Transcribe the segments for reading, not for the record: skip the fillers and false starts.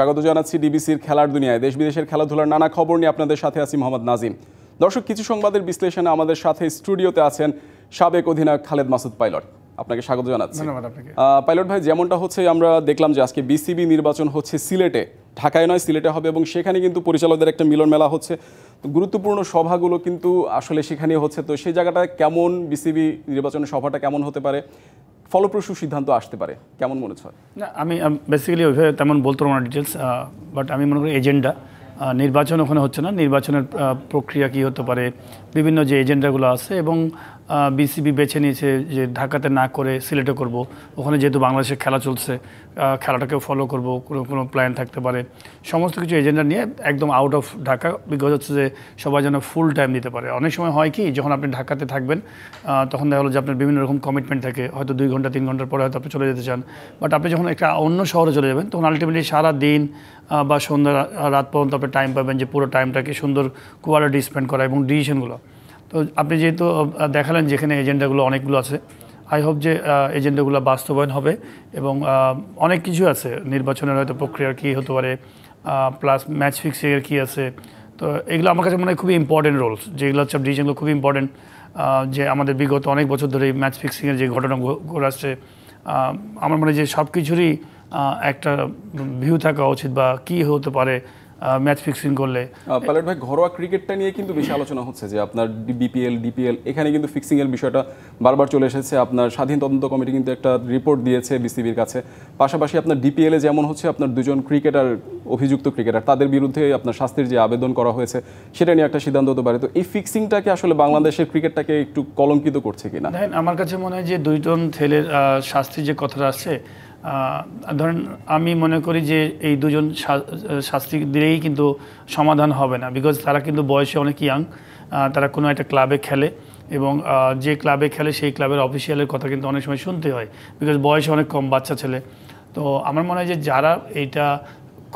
স্বাগত জানাচ্ছি ডিবিসির খেলার দুনিয়ায়। দেশ বিদেশের খেলাধুলার নানা খবর নিয়ে আপনাদের সাথে আছি মোহাম্মদ নাজিম। দর্শক, কিছু সংবাদের বিশ্লেষণে আমাদের সাথে স্টুডিওতে আছেন সাবেক অধিনায়ক খালেদ মাসুদ পাইলট। আপনাকে স্বাগত জানাচ্ছি। পাইলট ভাই, যেমনটা হচ্ছে আমরা দেখলাম যে আজকে বিসিবি নির্বাচন হচ্ছে সিলেটে, ঢাকায় নয় সিলেটে হবে, এবং সেখানে কিন্তু পরিচালকদের একটা মিলন মেলা হচ্ছে। গুরুত্বপূর্ণ সভাগুলো কিন্তু আসলে সেখানে হচ্ছে। তো সেই জায়গাটায় কেমন বিসিবি নির্বাচনের সভাটা কেমন হতে পারে, ফলপ্রসূ সিদ্ধান্ত আসতে পারে, কেমন মনে হয়? না, আমি বেসিক্যালি ওইভাবে তেমন বলতে পারবো না ডিটেলস, বাট আমি মনে করি এজেন্ডা নির্বাচন ওখানে হচ্ছে না, নির্বাচনের প্রক্রিয়া কী হতে পারে, বিভিন্ন যে এজেন্ডাগুলো আছে, এবং বিসিবি বেছে নিয়েছে যে ঢাকাতে না করে সিলেটে করব। ওখানে যেহেতু বাংলাদেশের খেলা চলছে, খেলাটাকেও ফলো করব, কোনো প্ল্যান থাকতে পারে, সমস্ত কিছু এজেন্ডা নিয়ে একদম আউট অফ ঢাকা, বিকজ হচ্ছে যে সবাই যেন ফুল টাইম দিতে পারে। অনেক সময় হয় কি, যখন আপনি ঢাকাতে থাকবেন তখন দেখা হলো যে আপনার বিভিন্ন রকম কমিটমেন্ট থাকে, হয়তো 2 ঘন্টা 3 ঘন্টার পরে হয়তো আপনি চলে যেতে চান, বাট আপনি যখন একটা অন্য শহরে চলে যাবেন তখন আলটিমেটলি সারা দিন বা সন্ধ্যা রাত পর্যন্ত আপনি টাইম পাবেন যে পুরো টাইমটাকে সুন্দর কোয়ালিটি স্পেন্ড করা এবং ডিসিশনগুলো। তো আপনি যেহেতু দেখালেন যেখানে এজেন্ডাগুলো অনেকগুলো আছে, আই হোপ যে এজেন্ডাগুলো বাস্তবায়ন হবে, এবং অনেক কিছু আছে নির্বাচনের হয়তো প্রক্রিয়া কী হতে পারে, প্লাস ম্যাচ ফিক্সিংয়ের কী আছে। তো এগুলো আমার কাছে মনে হয় খুবই ইম্পর্টেন্ট রোলস, যেগুলো হচ্ছে ডিসিশনগুলো খুবই ইম্পর্টেন্ট, যে আমাদের বিগত অনেক বছর ধরে ম্যাচ ফিক্সিংয়ের যে ঘটনা ঘটে আসছে, আমার মনে হয় যে সব কিছুরই একটা ভিউ থাকা উচিত বা কী হতে পারে ম্যাচ ফিক্সিং করলে। পাইলট ভাই, ঘরোয়া ক্রিকেটটা নিয়ে কিন্তু বেশি আলোচনা হচ্ছে যে আপনার বিপিএল ডিপিএল, এখানে কিন্তু ফিক্সিংয়ের বিষয়টা বারবার চলে এসেছে। আপনার স্বাধীন তদন্ত কমিটি কিন্তু একটা রিপোর্ট দিয়েছে বিসিবির কাছে। পাশাপাশি আপনার ডিপিএলে যেমন হচ্ছে আপনার 2 জন ক্রিকেটার, অভিযুক্ত ক্রিকেটার, তাদের বিরুদ্ধে আপনার শাস্তির যে আবেদন করা হয়েছে সেটা নিয়ে একটা সিদ্ধান্ত হতে পারে। তো এই ফিক্সিংটাকে আসলে বাংলাদেশের ক্রিকেটটাকে একটু কলঙ্কিত করছে কিনা? দেখেন, আমার কাছে মনে হয় যে 2 জন ছেলের শাস্তির যে কথাটা আসছে, ধরেন আমি মনে করি যে এই 2 জন শাস্তি দিলেই কিন্তু সমাধান হবে না, বিকজ তারা কিন্তু বয়সে অনেক ইয়াং, তারা কোনো একটা ক্লাবে খেলে, এবং যে ক্লাবে খেলে সেই ক্লাবের অফিসিয়ালের কথা কিন্তু অনেক সময় শুনতে হয়, বিকজ বয়সে অনেক কম বাচ্চা ছেলে। তো আমার মনে হয় যে যারা এইটা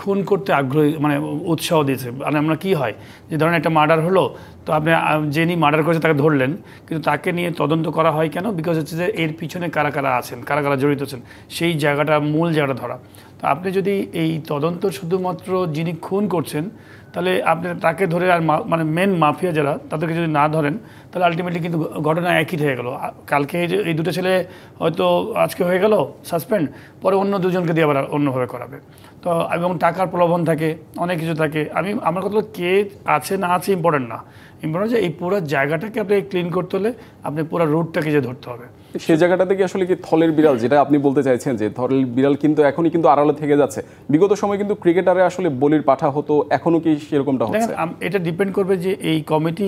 খুন করতে আগ্রহী, মানে উৎসাহ দিয়েছে, মানে আমরা কী হয় যে ধরেন একটা মার্ডার হলো, তো আপনি যিনি মার্ডার করেছে তাকে ধরলেন, কিন্তু তাকে নিয়ে তদন্ত করা হয় কেন? বিকজ হচ্ছে যে এর পিছনে কারা কারা আছেন, কারা কারা জড়িত আছেন, সেই জায়গাটা, মূল জায়গাটা ধরা। তো আপনি যদি এই তদন্ত শুধুমাত্র যিনি খুন করছেন, তাহলে আপনি তাকে ধরে, আর মানে মেন মাফিয়া যারা, তাদেরকে যদি না ধরেন, তাহলে আলটিমেটলি কিন্তু ঘটনা একই হয়ে গেল। কালকে এই 2টা ছেলে হয়তো আজকে হয়ে গেল সাসপেন্ড, পরে অন্য 2 জনকে দিয়ে আবার অন্যভাবে করাবে। তো এবং টাকার প্রলোভন থাকে, অনেক কিছু থাকে। আমার কথা হলো কে আছে না আছে ইম্পর্টেন্ট না, ইম্পর্টেন্ট যে এই পুরো জায়গাটাকে আপনি ক্লিন করতে হলে আপনি পুরো রুটটাকে যে ধরতে হবে। সেই জায়গাটা থেকে আসলে কি থলের বিড়াল, যেটা আপনি বলতে চাইছেন যে থলের বিড়াল কিন্তু এখনই কিন্তু আড়ালে থেকে যাচ্ছে? বিগত সময় কিন্তু ক্রিকেটারে আসলে বলির পাঠা হতো, এখনো কি সেরকমটা হচ্ছে? এটা ডিপেন্ড করবে যে এই কমিটি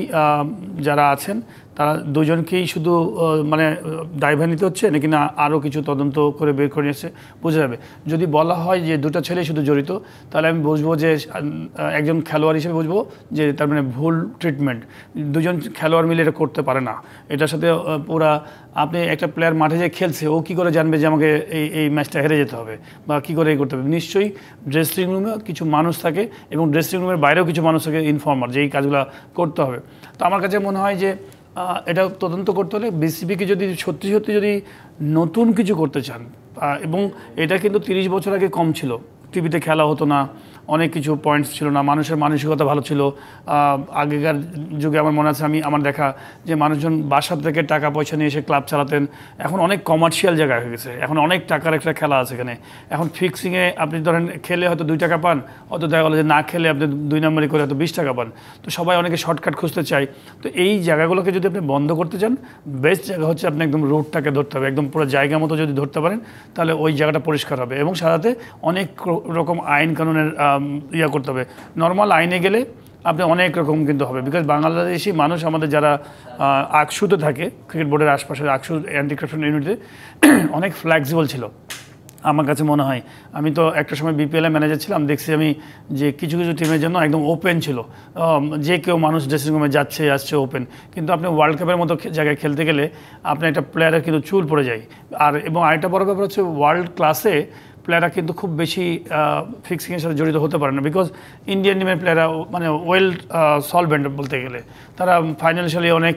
যারা আছেন তারা 2 জনকেই শুধু মানে দায়ভার নিতে হচ্ছে নাকি না আরও কিছু তদন্ত করে বের করে নিয়েছে, বোঝা যাবে। যদি বলা হয় যে 2টা ছেলে শুধু জড়িত, তাহলে আমি বুঝবো যে একজন খেলোয়াড় হিসেবে বুঝবো যে তার মানে ভুল ট্রিটমেন্ট। 2 জন খেলোয়াড় মিলে এটা করতে পারে না। এটার সাথে পুরা আপনি একটা প্লেয়ার মাঠে যে খেলছে, ও কী করে জানবে যে আমাকে এই ম্যাচটা হেরে যেতে হবে বা কী করে করতে হবে? নিশ্চয়ই ড্রেসিং রুমে কিছু মানুষ থাকে, এবং ড্রেসিং রুমের বাইরেও কিছু মানুষ থাকে ইনফর্মার, যে এই কাজগুলো করতে হবে। তো আমার কাছে মনে হয় যে এটা তদন্ত করতে হলে বিসিবিকে যদি সত্যি সত্যি যদি নতুন কিছু করতে চান, এবং এটা কিন্তু 30 বছর আগে কম ছিল, টিভিতে খেলা হতো না, অনেক কিছু পয়েন্টস ছিল না, মানুষের মানসিকতা ভালো ছিল। আগেকার যুগে আমার মনে আছে, আমার দেখা যে মানুষজন বাসা থেকে টাকা পয়সা নিয়ে এসে ক্লাব চালাতেন। এখন অনেক কমার্শিয়াল জায়গা হয়ে গেছে, এখন অনেক টাকার একটা খেলা আছে এখানে। এখন ফিক্সিংয়ে আপনি ধরেন খেলে হয়তো 2 টাকা পান, অত দেখা গেলো যে না খেলে আপনি 2 নম্বরই করে হয়তো 20 টাকা পান। তো সবাই অনেকে শর্টকাট খুঁজতে চায়। তো এই জায়গাগুলোকে যদি আপনি বন্ধ করতে চান, বেস্ট জায়গা হচ্ছে আপনি একদম রুটটাকে ধরতে হবে, একদম পুরো জায়গা মতো যদি ধরতে পারেন, তাহলে ওই জায়গাটা পরিষ্কার হবে, এবং সাথে অনেক রকম আইন কানুনের করতে হবে। নর্মাল আইনে গেলে আপনি অনেক রকম কিন্তু হবে, বিকজ বাংলাদেশি মানুষ আমাদের যারা আকসুতে থাকে, ক্রিকেট বোর্ডের আশপাশের আকসু অ্যান্টি কারাপশন ইউনিটে অনেক ফ্লেক্সিবল ছিল আমার কাছে মনে হয়। আমি তো একটা সময় বিপিএল ম্যানেজার ছিলাম, দেখছি আমি যে কিছু কিছু টিমের জন্য একদম ওপেন ছিল, যে কেউ মানুষ ড্রেসিং রুমে যাচ্ছে আসছে ওপেন। কিন্তু আপনি ওয়ার্ল্ড কাপের মতো জায়গায় খেলতে গেলে আপনার একটা প্লেয়ারের কিন্তু চুল পড়ে যায়। এবং আরেকটা বড় ব্যাপার হচ্ছে, ওয়ার্ল্ড ক্লাসে প্লেয়াররা কিন্তু খুব বেশি ফিক্সিংয়ের সাথে জড়িত হতে পারে না, বিকজ ইন্ডিয়ান টিমের প্লেয়াররা মানে ওয়েল সলভেন্ট বলতে গেলে, তারা ফাইন্যান্সিয়ালি অনেক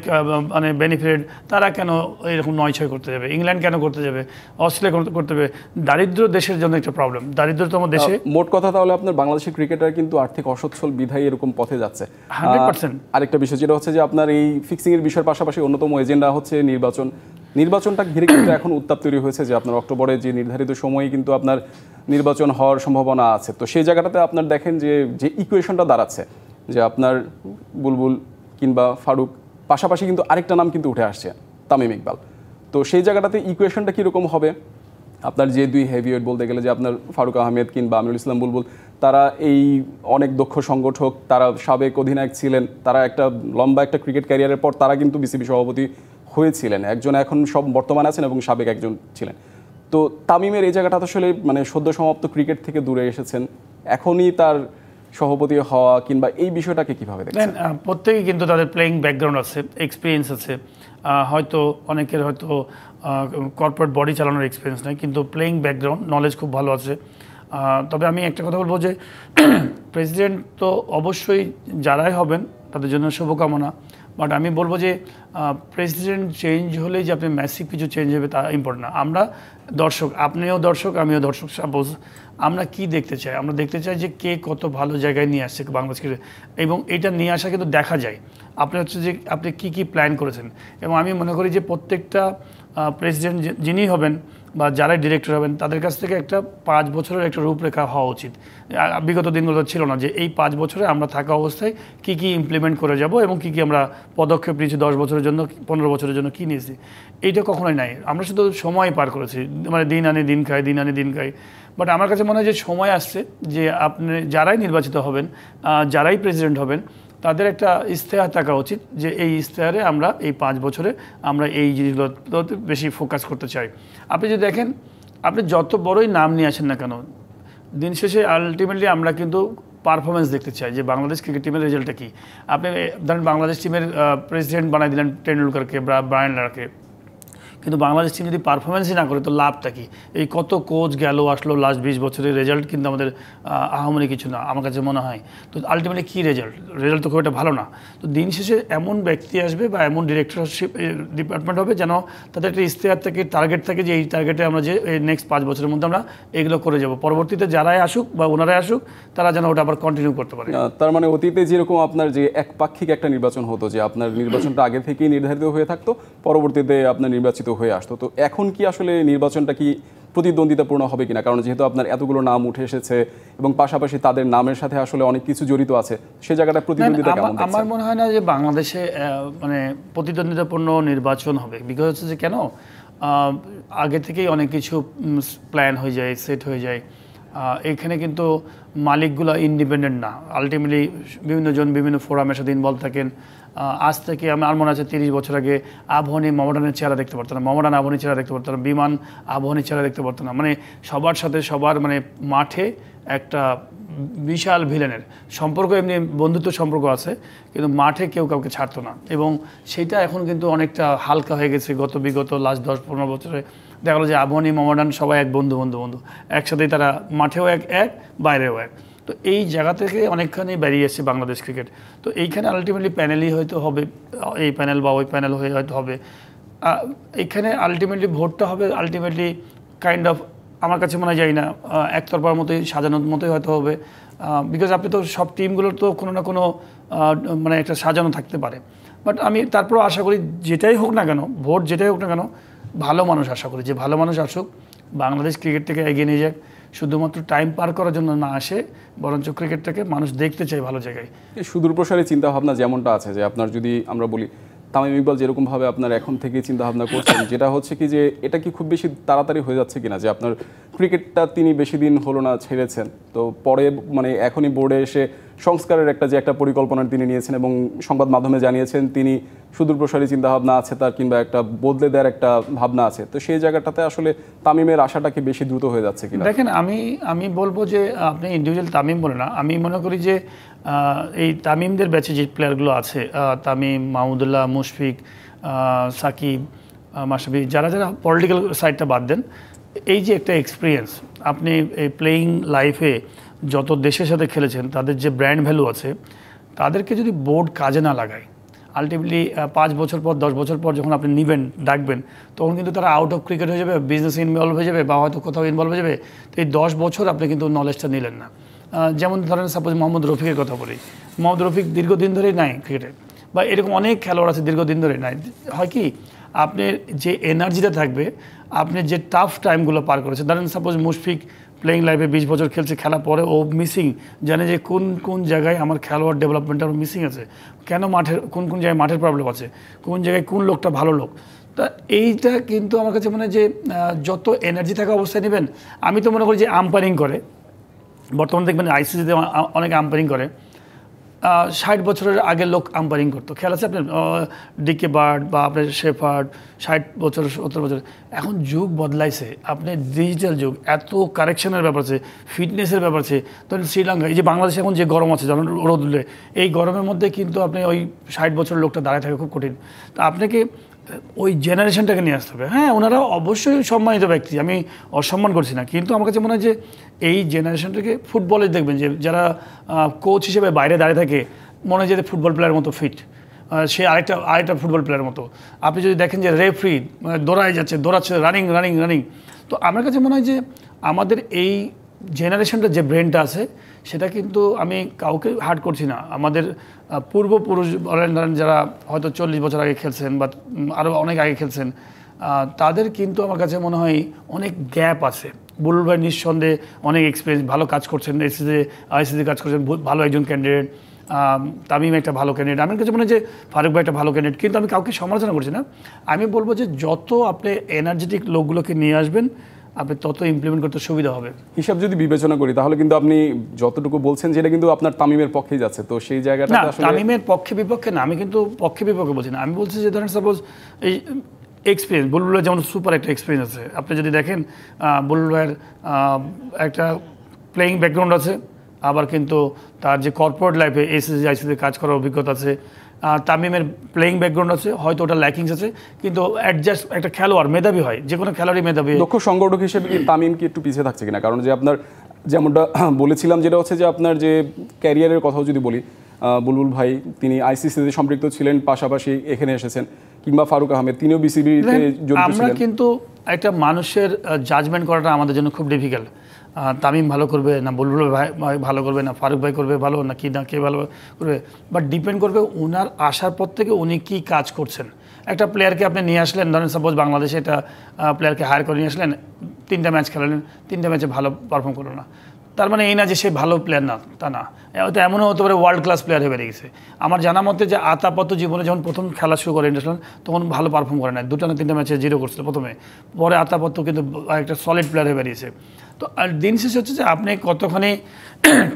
মানে বেনিফিটেড। তারা কেন এরকম 9-6 করতে যাবে? ইংল্যান্ড কেন করতে যাবে? অস্ট্রেলিয়া করতে যাবে? দারিদ্র দেশের জন্য একটা প্রবলেম, দারিদ্রতম দেশে। মোট কথা তাহলে আপনার বাংলাদেশের ক্রিকেটার কিন্তু আর্থিক অসচ্ছল বিধায় এরকম পথে যাচ্ছে 100%। আরেকটা বিষয় যেটা হচ্ছে যে আপনার এই ফিক্সিং এর বিষয়ের পাশাপাশি অন্যতম এজেন্ডা হচ্ছে নির্বাচনটা ঘিরে কিন্তু এখন উত্তাপ তৈরি হয়েছে যে আপনার অক্টোবরে যে নির্ধারিত সময়ে কিন্তু আপনার নির্বাচন হওয়ার সম্ভাবনা আছে। তো সেই জায়গাটাতে আপনার দেখেন যে ইকুয়েশনটা দাঁড়াচ্ছে যে আপনার বুলবুল কিংবা ফারুক পাশাপাশি কিন্তু আরেকটা নাম কিন্তু উঠে আসছে, তামিম ইকবাল। তো সেই জায়গাটাতে ইকুয়েশনটা কীরকম হবে? আপনার যে দুই হেভিওয়েট বলতে গেলে যে আপনার ফারুক আহমেদ কিংবা আমিনুল ইসলাম বুলবুল, তারা এই অনেক দক্ষ সংগঠক, তারা সাবেক অধিনায়ক ছিলেন, তারা একটা লম্বা একটা ক্রিকেট ক্যারিয়ারের পর তারা কিন্তু বিসিবি সভাপতি হয়েছিলেন, একজন এখন সব বর্তমানে আছেন এবং সাবেক একজন ছিলেন। তো তামিমের এই জায়গাটা আসলে মানে সদ্য সমাপ্ত ক্রিকেট থেকে দূরে এসেছেন, এখনই তার সভাপতি হওয়া কিংবা এই বিষয়টাকে কিভাবে দেখেন? প্রত্যেকেই কিন্তু তাদের প্লেয়িং ব্যাকগ্রাউন্ড আছে, এক্সপিরিয়েন্স আছে। হয়তো অনেকের হয়তো কর্পোরেট বডি চালানোর এক্সপিরিয়েন্স নেই, কিন্তু প্লেয়িং ব্যাকগ্রাউন্ড নলেজ খুব ভালো আছে। তবে আমি একটা কথা বলবো যে প্রেসিডেন্ট তো অবশ্যই যারাই হবেন তাদের জন্য শুভকামনা, বাট আমি বলবো যে প্রেসিডেন্ট চেঞ্জ হলেই যে আপনি ম্যাসিভ কিছু চেঞ্জ হবে তা ইম্পর্টেন্ট না। আমরা দর্শক, আপনিও দর্শক, আমিও দর্শক। সাপোজ আমরা কি দেখতে চাই? আমরা দেখতে চাই যে কে কত ভালো জায়গায় নিয়ে আসছে বাংলাদেশকে, এবং এটা নিয়ে আসা কিন্তু দেখা যায়। আপনি হচ্ছে যে আপনি কি প্ল্যান করেছেন, এবং আমি মনে করি যে প্রত্যেকটা প্রেসিডেন্ট যিনি হবেন বা যারাই ডিরেক্টর হবেন তাদের কাছ থেকে একটা 5 বছরের একটা রূপরেখা হওয়া উচিত। বিগত দিনগুলো ছিল না যে এই 5 বছরে আমরা থাকা অবস্থায় কি ইমপ্লিমেন্ট করে যাব এবং কি আমরা পদক্ষেপ নিয়েছি 10 বছরের জন্য, 15 বছরের জন্য কি নিয়েছি, এইটা কখনোই নাই। আমরা শুধু সময় পার করেছি, মানে দিন আনে দিন খাই। বাট আমার কাছে মনে হয় যে সময় আসছে যে আপনি যারাই নির্বাচিত হবেন, যারাই প্রেসিডেন্ট হবেন, তাদের একটা ইশতেহার থাকা উচিত যে এই ইশতেহারে আমরা এই 5 বছরে আমরা এই জিনিসগুলোতে বেশি ফোকাস করতে চাই। আপনি যদি দেখেন, আপনি যত বড়ই নাম নিয়ে আসেন না কেন, দিন শেষে আলটিমেটলি আমরা কিন্তু পারফরমেন্স দেখতে চাই যে বাংলাদেশ ক্রিকেট টিমের রেজাল্টটা কী। আপনি ধরেন বাংলাদেশ টিমের প্রেসিডেন্ট বানাই দিলেন টেন্ডুলকারকে বা ব্রায়ান লারাকে, কিন্তু বাংলাদেশ টিম যদি পারফরমেন্সই না করে তো লাভটা কি? এই কত কোচ গেল আসলো, লাস্ট 20 বছরের রেজাল্ট কিন্তু আমাদের আহামরি কিছু না আমার কাছে মনে হয়। তো আলটিমেটলি কী রেজাল্ট তো খুব একটা ভালো না। তো দিন শেষে এমন ব্যক্তি আসবে বা এমন ডিরেক্টরশিপ ডিপার্টমেন্ট হবে যেন তাদের একটা ইশতেহার থেকে টার্গেট থাকে যে এই টার্গেটে আমরা যে এই নেক্সট 5 বছরের মধ্যে আমরা এগুলো করে যাব, পরবর্তীতে যারাই আসুক বা ওনারাই আসুক তারা যেন ওটা আবার কন্টিনিউ করতে পারে। তার মানে অতীতে যেরকম আপনার যে একপাক্ষিক একটা নির্বাচন হতো, যে আপনার নির্বাচনটা আগে থেকেই নির্ধারিত হয়ে থাকতো, পরবর্তীতে আপনার নির্বাচিত হয়ে আসতো, তো এখন কি আসলে নির্বাচনটা কি প্রতিদ্বন্দ্বিতাপূর্ণ হবে কিনা? কারণ যেহেতু আপনার এতগুলো নাম উঠে এসেছে এবং পাশাপাশি তাদের নামের সাথে আসলে অনেক কিছু জড়িত আছে, সে জায়গাটা প্রতিদ্বন্দ্বিতা কেমন দেখছেন? আমার মনে হয় না যে বাংলাদেশে মানে প্রতিদ্বন্দ্বিতাপূর্ণ নির্বাচন হবে। বিকজ হচ্ছে যে কেন, আগে থেকেই অনেক কিছু প্ল্যান হয়ে যায়, সেট হয়ে যায়। এখানে কিন্তু মালিকগুলো ইন্ডিপেন্ডেন্ট না, আলটিমেটলি বিভিন্ন জন বিভিন্ন ফোরামের সাথে ইনভলভ থাকেন। আজ থেকে আমার মনে আছে 30 বছর আগে আবহানী মোহামেডানের চেহারা দেখতে পারতো না, মোহামেডান আবহানীর চেহারা দেখতে পারতো না, বিমান আবহানীর চেহারা দেখতে পারতো না। মানে সবার সাথে সবার মানে মাঠে একটা বিশাল ভিলেনের সম্পর্ক, এমনি বন্ধুত্ব সম্পর্ক আছে, কিন্তু মাঠে কেউ কাউকে ছাড়তো না। এবং সেটা এখন কিন্তু অনেকটা হালকা হয়ে গেছে বিগত লাস্ট 10-15 বছরে। দেখা গেলো যে আবহানী মোহামেডান সবাই এক বন্ধু একসাথেই, তারা মাঠেও এক বাইরেও এক। তো এই জায়গা থেকে অনেকখানি বেরিয়ে এসেছে বাংলাদেশ ক্রিকেট। তো এইখানে আলটিমেটলি প্যানেলই হয়তো হবে, এই প্যানেল বা ওই প্যানেল হয়ে হয়তো হবে। এইখানে আলটিমেটলি ভোটটা হবে আলটিমেটলি কাইন্ড অফ, আমার কাছে মনে যায় না একতরফার মতোই সাজানোর মতোই হয়তো হবে। বিকজ আপনি তো সব টিমগুলোর তো কোনো না কোনো মানে একটা সাজানো থাকতে পারে। বাট আমি তারপরেও আশা করি যেটাই হোক না কেন, ভোট যেটাই হোক না কেন, ভালো মানুষ আশা করি যে ভালো মানুষ আসুক, বাংলাদেশ ক্রিকেট থেকে এগিয়ে নিয়ে যাক। শুধুমাত্র টাইম পার করার জন্য না আসে, বরঞ্চ ক্রিকেটটাকে মানুষ দেখতে চায় ভালো জায়গায়। সুদূর প্রসারী চিন্তাভাবনা যেমনটা আছে, যে আপনার যদি আমরা বলি তামিম ইকবাল যেরকমভাবে আপনার এখন থেকে চিন্তাভাবনা করছেন, যেটা হচ্ছে কি যে এটা কি খুব বেশি তাড়াতাড়ি হয়ে যাচ্ছে কিনা, যে আপনার ক্রিকেটটা তিনি বেশি দিন হলো না ছেড়েছেন, তো পরে মানে এখনই বোর্ডে এসে সংস্কারের একটা পরিকল্পনা তিনি নিয়েছেন এবং সংবাদ মাধ্যমে জানিয়েছেন তিনি সুদূর প্রসারী চিন্তাভাবনা আছে তার, কিংবা একটা বদলে দেওয়ার একটা ভাবনা আছে। তো সেই জায়গাটাতে আসলে তামিমের আশাটা কি বেশি দ্রুত হয়ে যাচ্ছে কিনা? দেখেন, আমি বলবো যে আপনি ইন্ডিভিজুয়াল তামিম বলে না, আমি মনে করি যে এই তামিমদের ব্যাচে যে প্লেয়ারগুলো আছে, তামিম, মাহমুদুল্লাহ, মুশফিক, সাকিব, মাশরাফি, যারা পলিটিক্যাল সাইডটা বাদ দেন, এই যে একটা এক্সপিরিয়েন্স, আপনি এই প্লেয়িং লাইফে যত দেশের সাথে খেলেছেন তাদের যে ব্র্যান্ড ভ্যালু আছে, তাদেরকে যদি বোর্ড কাজে না লাগায়, আলটিমেটলি 5 বছর পর 10 বছর পর যখন আপনি নেবেন ডাকবেন, তখন কিন্তু তারা আউট অফ ক্রিকেট হয়ে যাবে, বিজনেসে ইনভলভ হয়ে যাবে বা হয়তো কোথাও ইনভলভ হয়ে যাবে। তো এই 10 বছর আপনি কিন্তু নলেজটা নিলেন না। যেমন ধরেন সাপোজ মোহাম্মদ রফিকের কথা বলি, মোহাম্মদ রফিক দীর্ঘদিন ধরেই নাই ক্রিকেটে, বা এরকম অনেক খেলোয়াড় আছে দীর্ঘদিন ধরে নাই। হয় কি, আপনার যে এনার্জিটা থাকবে, আপনি যে টাফ টাইমগুলো পার করেছেন, ধরেন সাপোজ মুশফিক প্লেয়িং লাইফে 20 বছর খেলছে, খেলা পরে ও মিসিং, জানে যে কোন কোন জায়গায় আমার খেলোয়াড় ডেভেলপমেন্টটা মিসিং আছে, কেন মাঠের কোন কোন জায়গায় মাঠের প্রবলেম আছে, কোন জায়গায় কোন লোকটা ভালো লোক। তা এইটা কিন্তু আমার কাছে মনে হয় যে যত এনার্জি থাকা অবস্থায় নেবেন। আমি তো মনে করি যে আম্পায়ারিং করে, বর্তমানে দেখবেন আইসিসিতে অনেক আম্পায়ারিং করে, 60 বছরের আগে লোক আম্পায়ারিং করতো। খেয়াল আছে আপনার ডিকে বার্ড বা আপনার শেফার্ড, 60 বছর 70 বছর। এখন যুগ বদলাইছে, আপনি ডিজিটাল যুগ, এত কারেকশনের ব্যাপার আছে, ফিটনেসের ব্যাপার আছে। ধরেন শ্রীলঙ্কা, এই যে বাংলাদেশে এখন যে গরম আছে, যেমন রোদ উঠলে, এই গরমের মধ্যে কিন্তু আপনি ওই 60 বছরের লোকটা দাঁড়ায় থাকা খুব কঠিন। তা আপনাকে ওই জেনারেশনটাকে নিয়ে আসতে হবে। হ্যাঁ, ওনারা অবশ্যই সম্মানিত ব্যক্তি, আমি অসম্মান করছি না, কিন্তু আমার কাছে মনে হয় যে এই জেনারেশনটাকে ফুটবলে দেখবেন যে যারা কোচ হিসেবে বাইরে দাঁড়িয়ে থাকে, মনে হয় যে ফুটবল প্লেয়ারের মতো ফিট, সে আরেকটা ফুটবল প্লেয়ারের মতো। আপনি যদি দেখেন যে রেফরি দৌড়াচ্ছে, রানিং। তো আমার কাছে মনে হয় যে আমাদের এই জেনারেশনটা যে ব্রেনটা আছে, সেটা কিন্তু আমি কাউকে হার্ট করছি না। আমাদের পূর্বপুরুষ বলেন, ধরেন যারা হয়তো 40 বছর আগে খেলছেন বা আরও অনেক আগে খেলছেন, তাদের কিন্তু আমার কাছে মনে হয় অনেক গ্যাপ আছে। বুলবুল ভাই নিঃসন্দেহে অনেক এক্সপিরিয়েন্স, ভালো কাজ করছেন, আইসিসি কাজ করছেন, ভালো একজন ক্যান্ডিডেট। তামিম একটা ভালো ক্যান্ডিডেট, আমার কাছে মনে হয় যে ফারুক ভাই একটা ভালো ক্যান্ডিডেট। কিন্তু আমি কাউকে সমালোচনা করছি না, আমি বলবো যে যত আপনি এনার্জেটিক লোকগুলোকে নিয়ে আসবেন, আপনি তত ইমপ্লিমেন্ট করতে সুবিধা হবে। হিসাব যদি বিবেচনা করি, তাহলে কিন্তু আপনি যতটুকু বলছেন যেটা কিন্তু আপনার তামিমের পক্ষেই যাচ্ছে। তো সেই জায়গাটা আসলে তামিমের পক্ষে বিপক্ষে না, আমি কিন্তু পক্ষে বিপক্ষে বলছি না। আমি বলছি যে ধরেন সাপোজ এই এক্সপিরিয়েন্স, বুলবুলের যেমন সুপার একটা এক্সপিরিয়েন্স আছে। আপনি যদি দেখেন বুলবুল ভাইয়ের একটা প্লেয়িং ব্যাকগ্রাউন্ড আছে, আবার কিন্তু তার যে কর্পোরেট লাইফে এসএসসি আইসিসিতে কাজ করার অভিজ্ঞতা আছে। তামিমের প্লেয়িং ব্যাকগ্রাউন্ড আছে, হয়তো ওটা ল্যাকিংস আছে, কিন্তু অ্যাডজাস্ট একটা খেলোয়াড় মেধাবী হয়, যে কোনো খেলোয়াড়ই মেধাবী। দক্ষ সংগঠক হিসেবে কি তামিম কি একটু পিছিয়ে থাকছে কিনা? কারণ যে আপনার যেমনটা বলেছিলাম, যেটা হচ্ছে যে আপনার যে ক্যারিয়ারের কথাও যদি বলি, বুলবুল ভাই তিনি আইসিসিতে সম্পৃক্ত ছিলেন, পাশাপাশি এখানে এসেছেন, কিংবা ফারুক আহমেদ তিনিও বিসিবিতে জড়িত ছিলেন। আমরা কিন্তু একটা মানুষের জাজমেন্ট করাটা আমাদের জন্য খুব ডিফিকাল্ট। তামিম ভালো করবে না বুলবুল ভাই ভালো করবে না ফারুক ভাই করবে ভালো না কে ভালো করবে, বাট ডিপেন্ড করবে ওনার আসার পর থেকে উনি কী কাজ করছেন। একটা প্লেয়ারকে আপনি নিয়ে আসলেন, ধরেন সাপোজ বাংলাদেশে একটা প্লেয়ারকে হায়ার করে নিয়ে আসলেন, 3টা ম্যাচ খেলালেন, 3টা ম্যাচে ভালো পারফর্ম করলো না, তার মানে এই না যে সে ভালো প্লেয়ার না, তা না। হয়তো এমনও হতে পারে ওয়ার্ল্ড ক্লাস প্লেয়ার হয়ে বেরিয়ে গেছে। আমার জানা মতে যে আতাপাত জীবনে যখন প্রথম খেলা শুরু করে ইন্টারন্যাশনাল, তখন ভালো পারফর্ম করে না, 2টা না 3টা ম্যাচে 0 করছিল প্রথমে, পরে আতাপাত কিন্তু একটা সলিড প্লেয়ার হয়ে বেরিয়েছে। তো আর দিন শেষে হচ্ছে যে আপনি কতখানি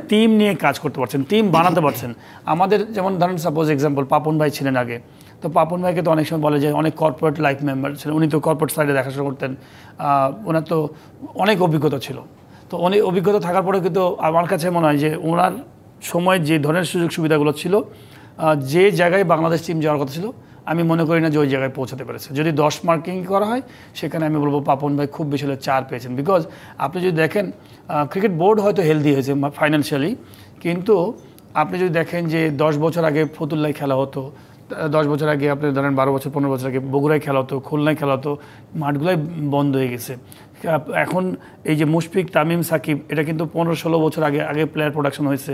টিম নিয়ে কাজ করতে পারছেন, টিম বানাতে পারছেন। আমাদের যেমন ধরেন সাপোজ এক্সাম্পল পাপন ভাই ছিলেন আগে, তো পাপন ভাইকে তো অনেক সময় বলে যে অনেক কর্পোরেট লাইফ মেম্বার ছিলেন, উনি তো কর্পোরেট সাইডে দেখাশোনা করতেন, ওনার তো অনেক অভিজ্ঞতা ছিল। তো অনেক অভিজ্ঞতা থাকার পরে কিন্তু আমার কাছে মনে হয় যে ওনার সময় যে ধরনের সুযোগ সুবিধাগুলো ছিল, যে জায়গায় বাংলাদেশ টিম যাওয়ার কথা ছিল, আমি মনে করি না যে ওই জায়গায় পৌঁছাতে পেরেছে। যদি 10 মার্কিং করা হয়, সেখানে আমি বলবো পাপন ভাই খুব বেশি হলে 4 পেয়েছেন। বিকজ আপনি যদি দেখেন ক্রিকেট বোর্ড হয়তো হেলদি হয়েছে ফাইন্যান্সিয়ালি, কিন্তু আপনি যদি দেখেন যে 10 বছর আগে ফতুল্লায় খেলা হতো, 10 বছর আগে আপনি ধরেন 12 বছর 15 বছর আগে বগুড়ায় খেলা হতো, খুলনায় খেলা হতো, মাঠগুলোই বন্ধ হয়ে গেছে। এখন এই যে মুশফিক তামিম সাকিব, এটা কিন্তু 15-16 বছর আগে প্লেয়ার প্রোডাকশন হয়েছে,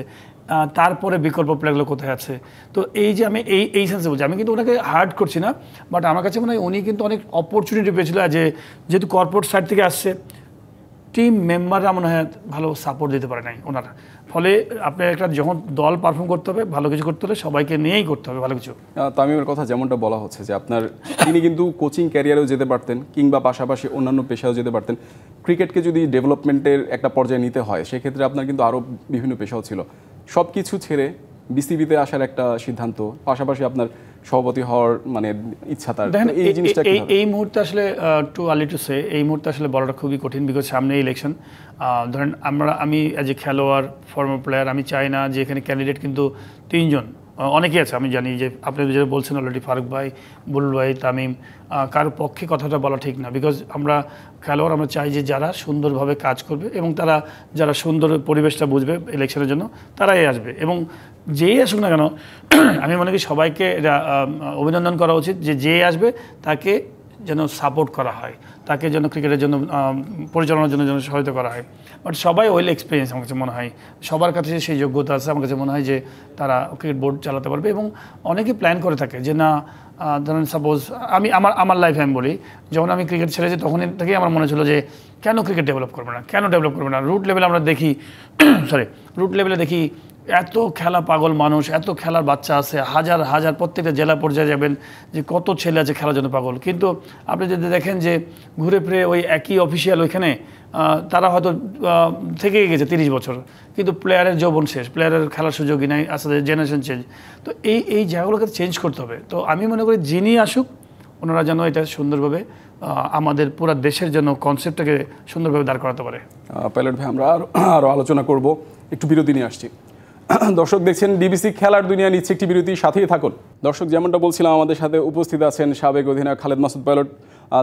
তারপরে বিকল্প প্লেয়ারগুলো কোথায় আছে। তো এই যে আমি এই সেন্সে বলছি, আমি কিন্তু ওনাকে হার্ড করছি না, বাট আমার কাছে মনে হয় উনি কিন্তু অনেক অপরচুনিটি পেয়েছিল, যেহেতু কর্পোরেট সাইড থেকে আসছে, টিম মেম্বাররা মনে হয় ভালো সাপোর্ট দিতে পারে নাই ওনারা। ফলে আপনার একটা যখন দল পারফর্ম করতে হবে, ভালো কিছু করতে হলে সবাইকে নিয়েই করতে হবে ভালো কিছু। তামিমের কথা যেমনটা বলা হচ্ছে যে তিনি কিন্তু কোচিং ক্যারিয়ারেও যেতে পারতেন, কিংবা পাশাপাশি অন্যান্য পেশাও যেতে পারতেন। ক্রিকেটকে যদি ডেভেলপমেন্টের একটা পর্যায়ে নিতে হয়, সেক্ষেত্রে আপনার কিন্তু আরও বিভিন্ন পেশাও ছিল। সব কিছু ছেড়ে বিসিবিতে আসার একটা সিদ্ধান্ত, পাশাপাশি আপনার সভাপতি হওয়ার মানে ইচ্ছা, তার এই জিনিসটা এই মুহূর্তে আসলে টু আর্লি টু সে, এই মুহূর্তে আসলে বলাটা খুবই কঠিন। বিকজ সামনে ইলেকশন। ধরেন আমি অ্যাজ এ খেলোয়াড় ফর্মার প্লেয়ার, আমি চাই না যে এখানে ক্যান্ডিডেট কিন্তু 3 জন অনেকেই আছে, আমি জানি যে আপনি যেটা বলছেন অলরেডি, ফারুক ভাই, বুলবুল ভাই, তামিম, কারোর পক্ষে কথাটা বলা ঠিক না। বিকজ আমরা খেলোয়াড়, আমরা চাই যে যারা সুন্দরভাবে কাজ করবে এবং তারা যারা সুন্দর পরিবেশটা বুঝবে ইলেকশনের জন্য, তারাই আসবে। এবং যেই আসুক না কেন, আমি মনে করি সবাইকে এটা অভিনন্দন করা উচিত যে যে আসবে তাকে যেন সাপোর্ট করা হয়, তাকে যেন ক্রিকেটের জন্য পরিচালনার জন্য যেন সহায়তা করা হয়। বাট সবাই ওয়েল এক্সপিরিয়েন্স, আমার কাছে মনে হয় সবার কাছে সেই যোগ্যতা আছে। আমার কাছে মনে হয় যে তারা ক্রিকেট বোর্ড চালাতে পারবে। এবং অনেকে প্ল্যান করে থাকে যে না, ধরেন সাপোজ আমার লাইফে আমি বলি, যখন আমি ক্রিকেট ছেড়েছি তখন থেকেই আমার মনে ছিল যে কেন ক্রিকেট ডেভেলপ করবে না, কেন ডেভেলপ করবে না। রুট লেভেলে আমরা দেখি রুট লেভেলে দেখি এত খেলা পাগল মানুষ, এত খেলার বাচ্চা আছে, হাজার হাজার, প্রত্যেকটা জেলা পর্যায়ে যাবেন যে কত ছেলে আছে খেলার জন্য পাগল। কিন্তু আপনি যদি দেখেন যে ঘুরে ফিরে ওই একই অফিসিয়াল ওইখানে তারা হয়তো থেকেই গেছে 30 বছর, কিন্তু প্লেয়ারের যৌবন শেষ, প্লেয়ারের খেলার সুযোগই নাই, আসলে জেনারেশন চেঞ্জ। তো এই জায়গাগুলোকে চেঞ্জ করতে হবে। তো আমি মনে করি যিনি আসুক ওনারা যেন এটা সুন্দরভাবে আমাদের পুরো দেশের জন্য কনসেপ্টটাকে সুন্দরভাবে দাঁড় করাতে পারে। পাইলট ভাই, আমরা আরও আলোচনা করব, একটু বিরতি নিয়ে আসছি। দর্শক দেখছেন ডিবিসি খেলার দুনিয়া, নিচ্ছে একটি বিরতি, সাথেই থাকুন। দর্শক, যেমনটা বলছিলাম, আমাদের সাথে উপস্থিত আছেন সাবেক অধিনায়ক খালেদ মাসুদ পাইলট।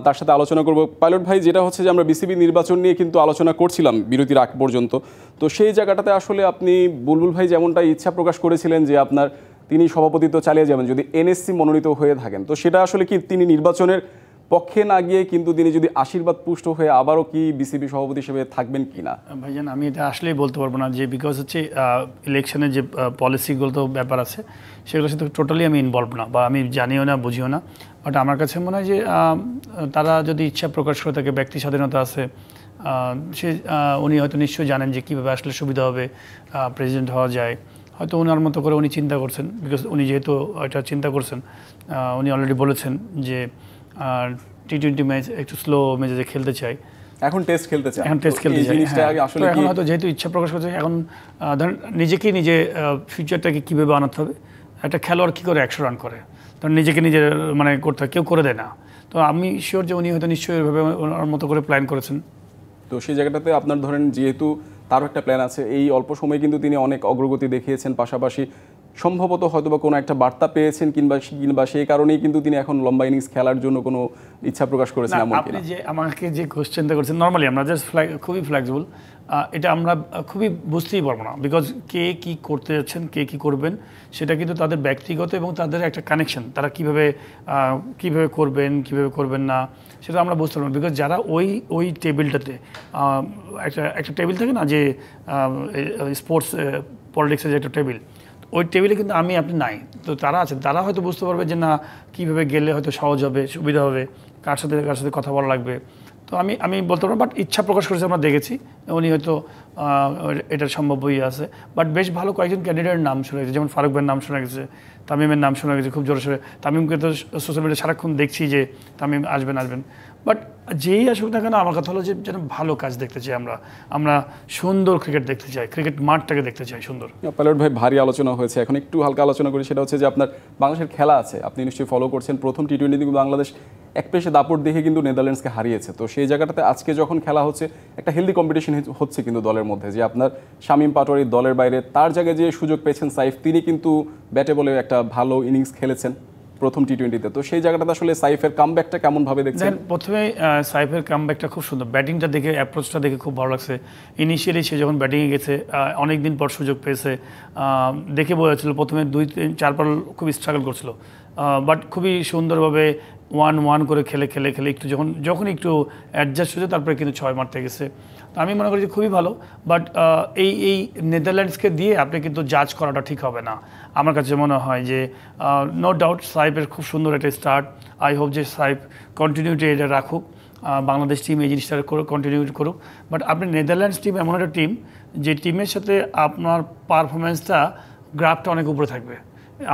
তার সাথে আলোচনা করব। পাইলট ভাই, যেটা হচ্ছে যে আমরা বিসিবি নির্বাচন নিয়ে কিন্তু আলোচনা করছিলাম বিরতির আগ পর্যন্ত। তো সেই জায়গাটাতে আসলে আপনি বুলবুল ভাই যেমনটা ইচ্ছা প্রকাশ করেছিলেন যে তিনি সভাপতিত্ব চালিয়ে যাবেন যদি এনএসসি মনোনীত হয়ে থাকেন, তো সেটা আসলে কি তিনি নির্বাচনের পক্ষে না গিয়ে কিন্তু তিনি যদি আশীর্বাদ পুষ্ট হয়ে আবারও কি বিসিবি সভাপতি হিসেবে থাকবেন কি না? ভাইজান, আমি এটা আসলেই বলতে পারবো না, যে বিকজ হচ্ছে ইলেকশনের যে পলিসিগুলো তো ব্যাপার আছে, সেগুলোর সাথে টোটালি আমি ইনভলভ না, বা আমি জানিও না, বুঝিও না। বাট আমার কাছে মনে হয় যে তারা যদি ইচ্ছা প্রকাশ করে থাকে, ব্যক্তি স্বাধীনতা আছে, উনি হয়তো নিশ্চয়ই জানেন যে কীভাবে আসলে সুবিধা হবে প্রেসিডেন্ট হওয়া যায়। হয়তো ওনার মতো করে উনি চিন্তা করছেন, বিকজ উনি যেহেতু এটা চিন্তা করছেন, উনি অলরেডি বলেছেন যে টি-20 ম্যাচ একটু স্লো মেজাজে খেলতে চাই, এখন টেস্ট খেলতে চাই, আসলে এখন হয়তো যেহেতু ইচ্ছা প্রকাশ করছে, এখন ধরেন নিজেকেই নিজে ফিউচারটাকে কীভাবে বানাতে হবে, একটা খেলোয়াড় কী করে 100 রান করে, তখন নিজেকে নিজে মানে করতে হয়, কেউ করে দেয় না। তো আমি শিওর যে উনি হয়তো নিশ্চয়ই এভাবে ওনার মতো করে প্ল্যান করেছেন। তো সেই জায়গাটাতে আপনার ধরেন যেহেতু তারও একটা প্ল্যান আছে, এই অল্প সময়ে কিন্তু তিনি অনেক অগ্রগতি দেখিয়েছেন, পাশাপাশি সম্ভবত হয়তোবা কোনো একটা বার্তা পেয়েছেন, কিংবা সেই কারণেই কিন্তু তিনি এখন লম্বা ইনিংস খেলার জন্য কোনো ইচ্ছা প্রকাশ করেছেন। আপনি যে আমাকে যে কোশ্চেনটা করেছেন, নর্মালি আমরা জাস্ট খুবই ফ্লেক্সিবল, এটা আমরা খুবই বুঝতেই পারবো না, বিকজ কে কি করতে যাচ্ছেন, কে কি করবেন, সেটা কিন্তু তাদের ব্যক্তিগত এবং তাদের একটা কানেকশন, তারা কিভাবে করবেন, কিভাবে করবেন না, সেটা আমরা বুঝতে পারবো। বিকজ যারা ওই টেবিলটাতে, একটা টেবিল থাকে না যে স্পোর্টস পলিটিক্সের যে একটা টেবিল, ওই টেবিলে কিন্তু আপনি নাই, তো তারা আছেন, তারা হয়তো বুঝতে পারবে যে না, কীভাবে গেলে হয়তো সহজ হবে, সুবিধা হবে, কার সাথে কথা বলা লাগবে। তো আমি বলতে পারবো, বাট ইচ্ছা প্রকাশ করেছে, আমরা দেখেছি উনি হয়তো এটার সম্ভাব্যই আছে। বাট বেশ ভালো কয়েকজন ক্যান্ডিডেটের নাম শোনা গেছে, যেমন ফারুক ভাইয়ের নাম শোনা গেছে, তামিমের নাম শোনা গেছে খুব জোরে সোরে। তামিমকে তো সোশ্যাল মিডিয়া সারাক্ষণ দেখছি যে তামিম আসবেন। বাট যেই আসুক না কেন, আমার কথা হলো যে যেন ভালো কাজ দেখতে চাই, আমরা সুন্দর ক্রিকেট দেখতে চাই, ক্রিকেট মাঠটাকে দেখতে চাই সুন্দর। পাইলট ভাই, ভারী আলোচনা হয়েছে, এখন একটু হালকা আলোচনা করি। সেটা হচ্ছে যে আপনার বাংলাদেশের খেলা আছে, আপনি নিশ্চয়ই ফলো করছেন। প্রথম টি-20 কিন্তু বাংলাদেশ এক পেশে দাপট দেখে কিন্তু নেদারল্যান্ডসকে হারিয়েছে। তো সেই জায়গাটাতে আজকে যখন খেলা হচ্ছে, একটা হেলদি কম্পিটিশন হচ্ছে কিন্তু দলের মধ্যে, যে আপনার শামীম পাটোয়ারি দলের বাইরে, তার জায়গায় যে সুযোগ পেয়েছেন সাইফ, তিনি কিন্তু ব্যাটে বলে একটা ভালো ইনিংস খেলেছেন প্রথম টি-20-তে। তো সেই জায়গাটাতে আসলে সাইফের কামব্যাকটা কেমনভাবে দেখছেন? প্রথমে সাইফের কামব্যাকটা খুব সুন্দর, ব্যাটিংটা দেখে, অ্যাপ্রোচটা দেখে খুব ভালো লাগছে। ইনিশিয়ালি সে যখন ব্যাটিংয়ে গেছে, অনেক দিন পর সুযোগ পেয়েছে, দেখে বোঝা যাচ্ছিল প্রথমে 2-3-4 বল খুব স্ট্রাগল করছিল, বাট খুবই সুন্দরভাবে 1-1 করে খেলে একটু যখন একটু অ্যাডজাস্ট হয়েছে, তারপরে কিন্তু 6 মারতে গেছে। তো আমি মনে করি যে খুবই ভালো। বাট এই নেদারল্যান্ডসকে দিয়ে আপনি কিন্তু জাজ করাটা ঠিক হবে না। আমার কাছে মনে হয় যে নো ডাউট সাইফের খুব সুন্দর একটা স্টার্ট। আই হোপ যে সাইফ কন্টিনিউটি এটা রাখুক, বাংলাদেশ টিম এই জিনিসটা কন্টিনিউ করুক। বাট আপনি নেদারল্যান্ডস টিম এমন একটা টিম, যে টিমের সাথে আপনার পারফরমেন্সটা গ্রাফটা অনেক উপরে থাকবে।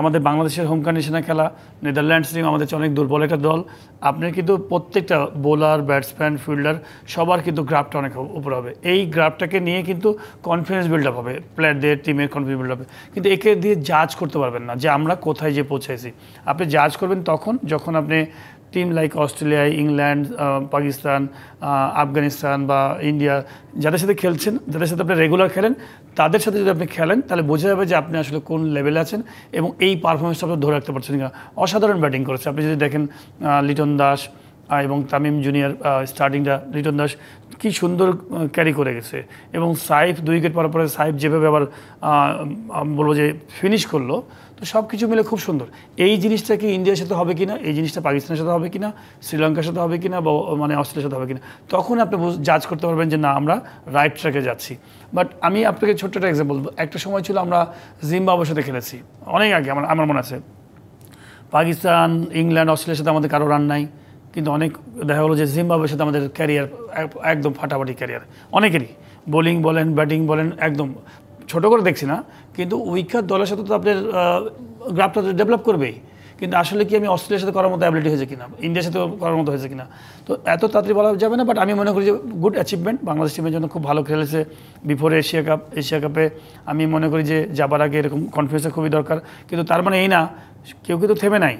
আমাদের বাংলাদেশের হোম কন্ডিশনে খেলা, নেদারল্যান্ডস টিম আমাদের অনেক দুর্বল একটা দল। আপনি কিন্তু প্রত্যেকটা বোলার, ব্যাটসম্যান, ফিল্ডার সবার কিন্তু গ্রাফটা অনেক উপরে হবে। এই গ্রাফটাকে নিয়ে কিন্তু কনফিডেন্স বিল্ড আপ হবে, প্লেয়ারদের, টিমের কনফিডেন্স বিল্ড আপ হবে। কিন্তু একে দিয়ে জাজ করতে পারবেন না যে আমরা কোথায় যে পৌঁছাইছি। আপনি জাজ করবেন তখন যখন আপনি team like Australia, England, Pakistan, Afghanistan বা ইন্ডিয়া যাদের সাথে খেলছেন, যাদের সাথে আপনি রেগুলার খেলেন, তাদের সাথে যদি আপনি খেলেন তাহলে বোঝা যাবে যে আপনি আসলে কোন লেভেলে আছেন এবং এই পারফরমেন্সটা আপনি ধরে রাখতে পারছেন কিনা। অসাধারণ ব্যাটিং করেছে। আপনি যদি দেখেন লিটন দাস এবং তামিম জুনিয়র স্টার্টিংটা, লিটন দাস কি সুন্দর ক্যারি করে গেছে এবং সাইফ 2 উইকেট পরে পরে সাইফ যেভাবে আবার আমি বলবো যে ফিনিশ করলো, তো সব কিছু মিলে খুব সুন্দর। এই জিনিসটা কি ইন্ডিয়ার সাথে হবে কিনা, এই জিনিসটা পাকিস্তানের সাথে হবে কিনা, শ্রীলঙ্কার সাথে হবে কিনা বা মানে অস্ট্রেলিয়ার সাথে হবে কিনা, তখন আপনি জাজ করতে পারবেন যে না আমরা রাইট ট্র্যাকে যাচ্ছি। বাট আমি আপনাকে ছোট্ট একটা এক্সাম্পল বলবো। একটা সময় ছিল আমরা জিম্বাবুয়ের সাথে খেলেছি অনেক আগে, আমার মনে আছে। পাকিস্তান, ইংল্যান্ড, অস্ট্রেলিয়ার সাথে আমাদের কারো রান নাই, কিন্তু অনেক দেখা গেলো যে জিম্বাবুয়ের সাথে আমাদের ক্যারিয়ার একদম ফাটাফাটি ক্যারিয়ার অনেকেরই, বোলিং বলেন ব্যাটিং বলেন, একদম ছোটো করে দেখছি না, কিন্তু উইকেট দলের সাথে তো আপনার গ্রাফটা ডেভেলপ করবেই। কিন্তু আসলে কি আমি অস্ট্রেলিয়ার সাথে করার মতো অ্যাবিলিটি হয়েছে কিনা, ইন্ডিয়ার সাথে করার মতো হয়েছে কিনা, তো এত তাড়াতাড়ি বলা যাবে না। বাট আমি মনে করি যে গুড অ্যাচিভমেন্ট, বাংলাদেশ টিমের জন্য খুব ভালো খেলেছে বিফোর এশিয়া কাপে। আমি মনে করি যে যাবার আগে এরকম কনফিডেন্সটা খুবই দরকার। কিন্তু তার মানে এই না কেউ কিন্তু থেমে নাই।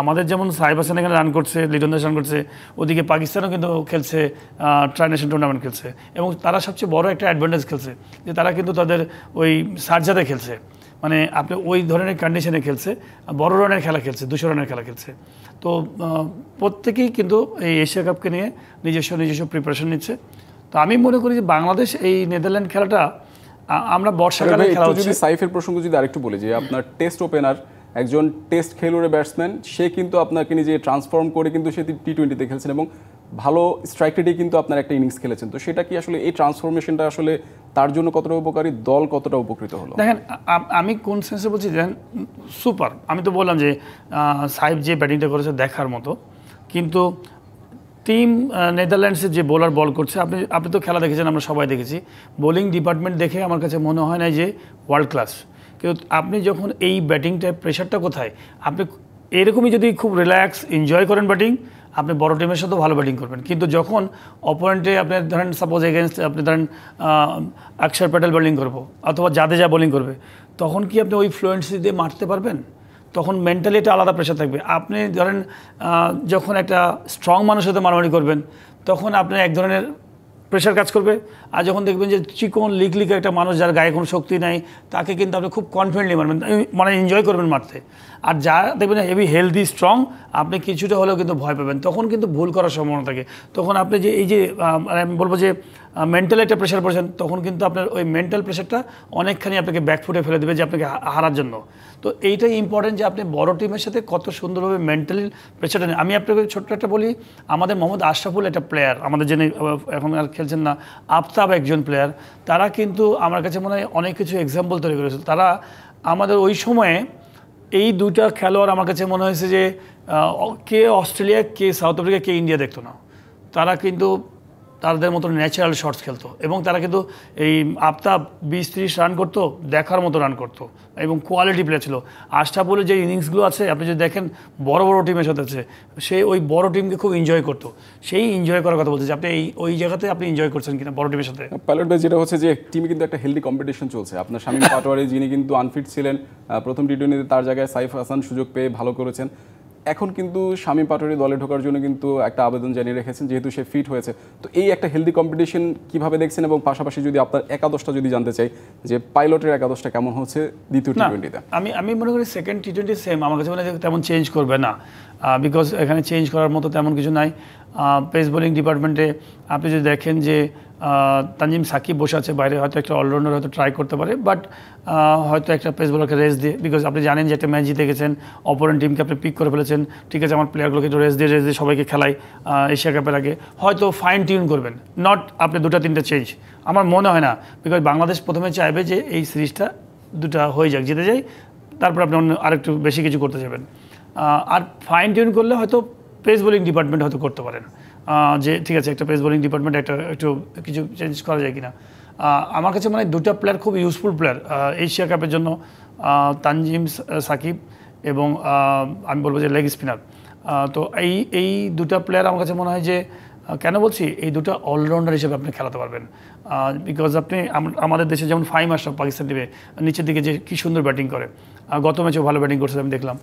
আমাদের যেমন সাইফ হাসান এখানে রান করছে, লিটন দাস রান করছে, ওদিকে পাকিস্তানও কিন্তু খেলছে, ট্রাই নেশন টুর্নামেন্ট খেলছে, এবং তারা সবচেয়ে বড় একটা অ্যাডভান্টেজ খেলছে যে তারা কিন্তু তাদের ওই সার্জাতে খেলছে, মানে আপনি ওই ধরনের কন্ডিশনে খেলছে, বড় রানের খেলা খেলছে, 200 রানের খেলা খেলছে। তো প্রত্যেকেই কিন্তু এই এশিয়া কাপকে নিয়ে নিজস্ব প্রিপারেশন নিচ্ছে। তো আমি মনে করি যে বাংলাদেশ এই নেদারল্যান্ড খেলাটা আমরা বর্ষাকালে খেলা হচ্ছে। যদি সাইফের প্রসঙ্গ যদি আরেকটু বলি যে আপনার টেস্ট ওপেনার, একজন টেস্ট খেলুড়ে ব্যাটসম্যান, সে কিন্তু আপনাকে নিজে ট্রান্সফর্ম করে কিন্তু সে টি20তে খেলছেন এবং ভালো স্ট্রাইক রেটে কিন্তু আপনার একটা ইনিংস খেলেছেন। তো সেটা কি আসলে এই ট্রান্সফরমেশনটা আসলে তার জন্য কতটা উপকারী, দল কতটা উপকৃত হলো? দেখেন আমি কোন সেন্সে বলছি, দেখেন সুপার, আমি তো বললাম যে সাইফ যে ব্যাটিংটা করেছে দেখার মতো, কিন্তু টিম নেদারল্যান্ডসের যে বোলার বল করছে, আপনি তো খেলা দেখেছেন, আমরা সবাই দেখেছি, বোলিং ডিপার্টমেন্ট দেখে আমার কাছে মনে হয় না যে ওয়ার্ল্ড ক্লাস। কিন্তু আপনি যখন এই ব্যাটিংটা প্রেশারটা কোথায়, আপনি এরকমই যদি খুব রিল্যাক্স এনজয় করেন ব্যাটিং, আপনি বড় টিমের সাথেও ভালো ব্যাটিং করবেন। কিন্তু যখন অপোনেন্টে আপনি ধরেন সাপোজ এগেনস্ট আপনি ধরেন অক্ষর প্যাটেল বোলিং করবো অথবা জাদেজা বোলিং করবে, তখন কি আপনি ওই ফ্লুয়েন্সি দিয়ে মারতে পারবেন? তখন মেন্টালি একটা আলাদা প্রেশার থাকবে। আপনি ধরেন যখন একটা স্ট্রং মানুষের সাথে মারামারি করবেন, তখন আপনি এক ধরনের প্রেশার কাজ করবে। আর যখন দেখবেন যে চিকন লিক একটা মানুষ, যার গায়ে কোনো শক্তি নাই, তাকে কিন্তু আপনি খুব কনফিডেন্টলি মারবেন, মানে এনজয় করবেন মারতে। আর যা দেখবেন হেভি হেলদি স্ট্রং, আপনি কিছুটা হলেও কিন্তু ভয় পাবেন, তখন কিন্তু ভুল করার সম্ভাবনা থাকে। তখন আপনি যে এই যে আমি বলবো যে মেন্টাল একটা প্রেশার পড়েছেন, তখন কিন্তু আপনার ওই মেন্টাল প্রেশারটা অনেকখানি আপনাকে ব্যাকফুটে ফেলে দেবে যে আপনাকে হারার জন্য। তো এইটাই ইম্পর্টেন্ট যে আপনি বড় টিমের সাথে কত সুন্দরভাবে মেন্টালি প্রেশারটা নেন। আমি আপনাকে ছোট্ট একটা বলি, আমাদের মোহাম্মদ আশরাফুল একটা প্লেয়ার, আমাদের যিনি এখন আর খেলছেন না, আফতাব একজন প্লেয়ার, তারা কিন্তু আমার কাছে মনে হয় অনেক কিছু এক্সাম্পল তৈরি করেছে। তারা আমাদের ওই সময়ে এই দুইটা খেলোয়াড় আমার কাছে মনে হয়েছে যে কে অস্ট্রেলিয়া, কে সাউথ আফ্রিকা, কে ইন্ডিয়া দেখতো না, তারা কিন্তু তাদের মতো ন্যাচারাল শটস খেলতো এবং তারা কিন্তু এই আফতাব 20-30 রান করতো, দেখার মতো রান করতো এবং কোয়ালিটি প্লেয়ার ছিল। আশরাফুলের যে ইনিংসগুলো আছে আপনি যদি দেখেন, বড় বড় টিমের সাথে আছে, সে ওই বড় টিমকে খুব এনজয় করতো। সেই এনজয় করার কথা বলতে, আপনি ওই জায়গাতে আপনি এনজয় করছেন কিনা বড় টিমের সাথে। পাইলট ভাই, যেটা হচ্ছে যে টিমে কিন্তু একটা হেলদি কম্পিটিশন চলছে। আপনার শামীম পাটোয়ারি, যিনি কিন্তু আনফিট ছিলেন প্রথম টি20তে, তার জায়গায় সাইফ হাসান সুযোগ পেয়ে ভালো করেছেন। এখন কিন্তু শামীম পাটোয়ারি দলে ঢোকার জন্য কিন্তু একটা আবেদন জানিয়ে রেখেছেন, যেহেতু সে ফিট হয়েছে। তো এই একটা হেলদি কম্পিটিশন কিভাবে দেখছেন, এবং পাশাপাশি যদি আপনার একাদশটা যদি জানতে চাই যে পাইলটের একাদশটা কেমন হচ্ছে দ্বিতীয় টি20তে? আমি মনে করি সেকেন্ড টি20 সেম, আমার কাছে মনে হয় তেমন চেঞ্জ করবে না, বিকজ এখানে চেঞ্জ করার মতো তেমন কিছু নাই। পেস বোলিং ডিপার্টমেন্টে আপনি যদি দেখেন যে তানজিম সাকিব বসে আছে বাইরে, হয়তো একটা অলরাউন্ডার হয়তো ট্রাই করতে পারে, বাট হয়তো একটা পেস বোলারকে রেস্ট দিয়ে, বিকজ আপনি জানেন যে একটা ম্যাচ জিতে গেছেন, অপোনেন্ট টিমকে আপনি পিক করে ফেলেছেন, ঠিক আছে আমার প্লেয়ারগুলোকে একটু রেস্ট দিয়ে সবাইকে খেলাই এশিয়া কাপের আগে, হয়তো ফাইন টিউন করবেন, নট আপনি 2-3টা চেঞ্জ। আমার মনে হয় না, বিকজ বাংলাদেশ প্রথমে চাইবে যে এই সিরিজটা দুটা হয়ে যাক, জিতে যায়, তারপর আপনি অন্য আরেকটু বেশি কিছু করতে যাবেন। আর ফাইন টিউন করলে হয়তো পেস বোলিং ডিপার্টমেন্ট হয়তো করতে পারেন, যে ঠিক আছে একটা পেস বোলিং ডিপার্টমেন্ট একটু কিছু চেঞ্জ করা যায় কিনা। আমার কাছে মানে দুটা প্লেয়ার খুব ইউজফুল প্লেয়ার এশিয়া কাপের জন্য, তানজিম সাকিব এবং আমি বলবো যে লেগ স্পিনার। তো এই দুটা প্লেয়ার আমার কাছে মনে হয় যে কেন বলছি, এই দুটো অলরাউন্ডার হিসেবে আপনি খেলাতে পারবেন। বিকজ আপনি আমাদের দেশে যেমন ফাহিম আশরাফ পাকিস্তান টিমে নিচের দিকে যে কী সুন্দর ব্যাটিং করে, গত ম্যাচেও ভালো ব্যাটিং করছে আমি দেখলাম।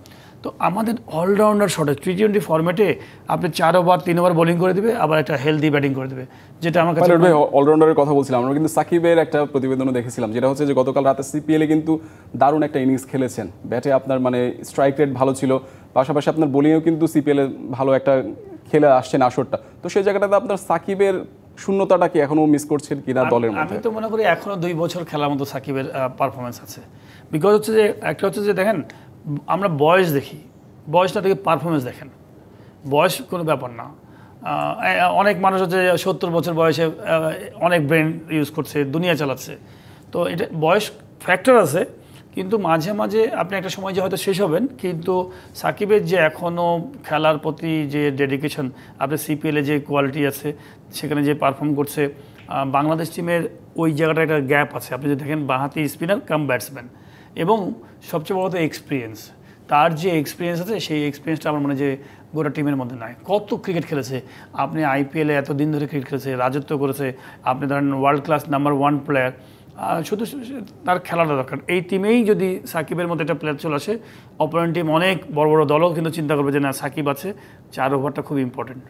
তো আমাদের অলরাউন্ডার শটে T20 ফরম্যাটে আপনি 4 ওভার 3 ওভার বোলিং করে দিবে, আবার একটা হেলদি ব্যাটিং করে দেবে, যেটা আমার কাছে অলরাউন্ডারের কথা বলছিলাম। আমরা কিন্তু সাকিবের একটা প্রতিবেদনও দেখেছিলাম, যেটা হচ্ছে যে গতকাল রাতে CPL-এ কিন্তু দারুণ একটা ইনিংস খেলেছেন। ব্যাটে আপনার মানে স্ট্রাইক রেট ভালো ছিল, পাশাপাশি আপনার বোলিংয়েও কিন্তু CPL-এ ভালো একটা খেলে আসছেন আসরটা। তো সেই জায়গাটাতে আপনার সাকিবের শূন্যতাটা কি এখনো মিস করছেন কিনা দলের মধ্যে? আমি তো মনে করি এখনো 2 বছর খেলার মতো সাকিবের পারফরমেন্স আছে। বিকজ হচ্ছে যে একটা হচ্ছে যে দেখেন, আমরা বয়স দেখি, বয়সটা থেকে পারফরমেন্স দেখেন। বয়স কোনো ব্যাপার না। অনেক মানুষ হচ্ছে 70 বছর বয়সে অনেক ব্রেন ইউজ করছে, দুনিয়া চালাচ্ছে। তো এটা বয়স ফ্যাক্টর আছে, কিন্তু মাঝে মাঝে আপনি একটা সময় যে হয়তো শেষ হবেন, কিন্তু সাকিবের যে এখনও খেলার প্রতি যে ডেডিকেশন, আপনার CPL-এ যে কোয়ালিটি আছে, সেখানে যে পারফর্ম করছে, বাংলাদেশ টিমের ওই জায়গাটা একটা গ্যাপ আছে। আপনি যদি দেখেন বাঁহাতি স্পিনার কাম ব্যাটসম্যান, এবং সবচেয়ে বড় কথা এক্সপিরিয়েন্স। তার যে এক্সপিরিয়েন্স আছে, সেই এক্সপিরিয়েন্সটা আমার মনে হয় যে গোটা টিমের মধ্যে নাই। কত ক্রিকেট খেলেছে, আপনি IPL-এ এতদিন ধরে ক্রিকেট খেলেছে, রাজত্ব করেছে, আপনি ধরেন ওয়ার্ল্ড ক্লাস নাম্বার 1 প্লেয়ার। শুধু তার খেলাটা দরকার। এই টিমেই যদি সাকিবের মতো একটা প্লেয়ার চলে আসে, অপোনেন্ট টিম অনেক বড় বড় দলও কিন্তু চিন্তা করবে যে না, সাকিব আছে, 4 ওভারটা খুব ইম্পর্টেন্ট।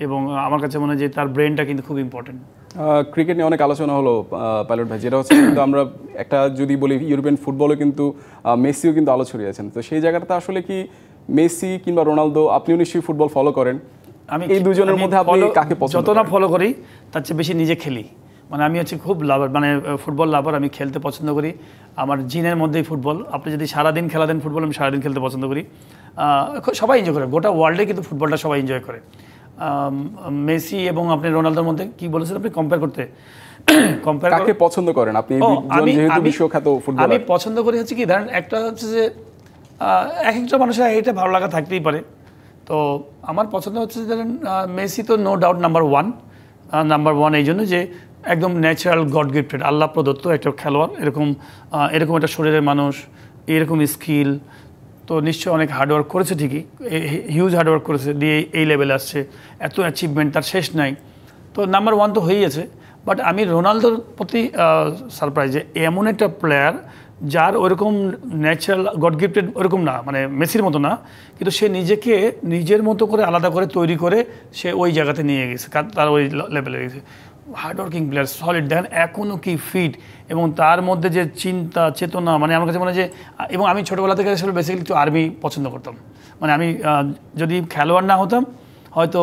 এবং আমার কাছে মনে হয় যে তার ব্রেনটা কিন্তু খুব ইম্পর্টেন্ট। ক্রিকেট নিয়ে অনেক আলোচনা হলো পাইলট ভাই, যেটা হচ্ছে কিন্তু আমরা একটা যদি বলি ইউরোপিয়ান ফুটবলে কিন্তু মেসিও কিন্তু আলো ছড়িয়েছেন। তো সেই জায়গাটাতে আসলে কি মেসি কিংবা রোনালদো, আপনিও নিশ্চয়ই ফুটবল ফলো করেন, আমি এই দুজনের মধ্যে আপনি কাকে পছন্দ করেন? যত না ফলো করি তার চেয়ে বেশি নিজে খেলি। মানে আমি হচ্ছে খুব লাভার, মানে ফুটবল লাভার। আমি খেলতে পছন্দ করি, আমার জিনের মধ্যেই ফুটবল। আপনি যদি সারাদিন খেলা দেন ফুটবল, আমি সারাদিন খেলতে পছন্দ করি। সবাই এনজয় করে, গোটা ওয়ার্ল্ডে কিন্তু ফুটবলটা সবাই এনজয় করে। মেসি এবং আপনি রোনালদোর মধ্যে কি বলেছেন আপনি কম্পেয়ার করতে? কম্পেয়ার কাকে পছন্দ করেন আপনি? যেহেতু বিশ্বখ্যাত ফুটবলার, আমি পছন্দ করি হচ্ছে কি, ধরেন একটা হচ্ছে যে এক একটা মানুষের এটা ভালো লাগা থাকতেই পারে। তো আমার পছন্দ হচ্ছে ধরেন মেসি তো নো ডাউট নাম্বার ওয়ান এই জন্য যে একদম ন্যাচারাল গড গিফটেড, আল্লাহ প্রদত্ত একটা খেলোয়াড়। এরকম একটা শরীরের মানুষ, এরকম স্কিল, তো নিশ্চয়ই অনেক হার্ডওয়ার্ক করেছে, ঠিকই হিউজ হার্ডওয়ার্ক করেছে, দিয়ে এই লেভেলে আসছে। এত অ্যাচিভমেন্ট তার শেষ নাই, তো নাম্বার 1 তো হয়েই আছে। বাট আমি রোনালদোর প্রতি সারপ্রাইজ, যে এমন একটা প্লেয়ার যার ওইরকম ন্যাচারাল গড গিফটেড ওরকম না, মানে মেসির মতো না, কিন্তু সে নিজেকে নিজের মতো করে আলাদা করে তৈরি করে সে ওই জায়গাতে নিয়ে গেছে, তার ওই লেভেলে গেছে। হার্ডওয়ার্কিং প্লেয়ার, সলিড, দেখেন এখনও কি ফিট, এবং তার মধ্যে যে চিন্তা চেতনা, মানে আমার কাছে মনে হয় যে, এবং আমি ছোটোবেলা থেকে আসলে বেসিক্যালি একটু আর্মি পছন্দ করতাম। মানে আমি যদি খেলোয়াড় না হতাম, হয়তো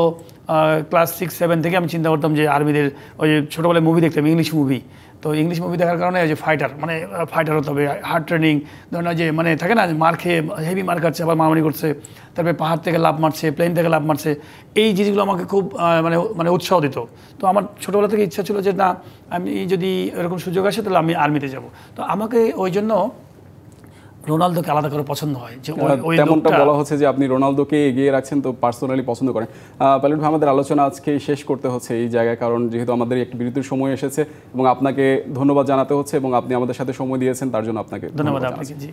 ক্লাস 6-7 থেকে আমি চিন্তা করতাম যে আর্মিদের ওই যে ছোটোবেলায় মুভি দেখতাম, ইংলিশ মুভি। তো ইংলিশ মুভি দেখার কারণে ওই যে ফাইটার হতে হবে, হার্ড ট্রেনিং, ধরেন যে মানে থাকে না, মার খেয়ে হেভি মার খাচ্ছে, আবার মারামারি করছে, তারপরে পাহাড় থেকে লাফ মারছে, প্লেন থেকে লাফ মারছে। এই জিনিসগুলো আমাকে খুব মানে উৎসাহ দিত। তো আমার ছোটোবেলা থেকে ইচ্ছা ছিল যে না, আমি যদি এরকম সুযোগ আসে তাহলে আমি আর্মিতে যাব। তো আমাকে ওই জন্য রোনালদোকে আলাদা করে পছন্দ হয়, যে তেমনটা বলা হচ্ছে যে আপনি রোনালদোকে এগিয়ে রাখছেন, তো পার্সোনালি পছন্দ করেন। পাইলট ভাই, আমাদের আলোচনা আজকে শেষ করতে হচ্ছে এই জায়গায়, কারণ যেহেতু আমাদের একটি বিরতির সময় এসেছে, এবং আপনাকে ধন্যবাদ জানাতে হচ্ছে, এবং আপনি আমাদের সাথে সময় দিয়েছেন তার জন্য আপনাকে ধন্যবাদ। আপনাকে জি।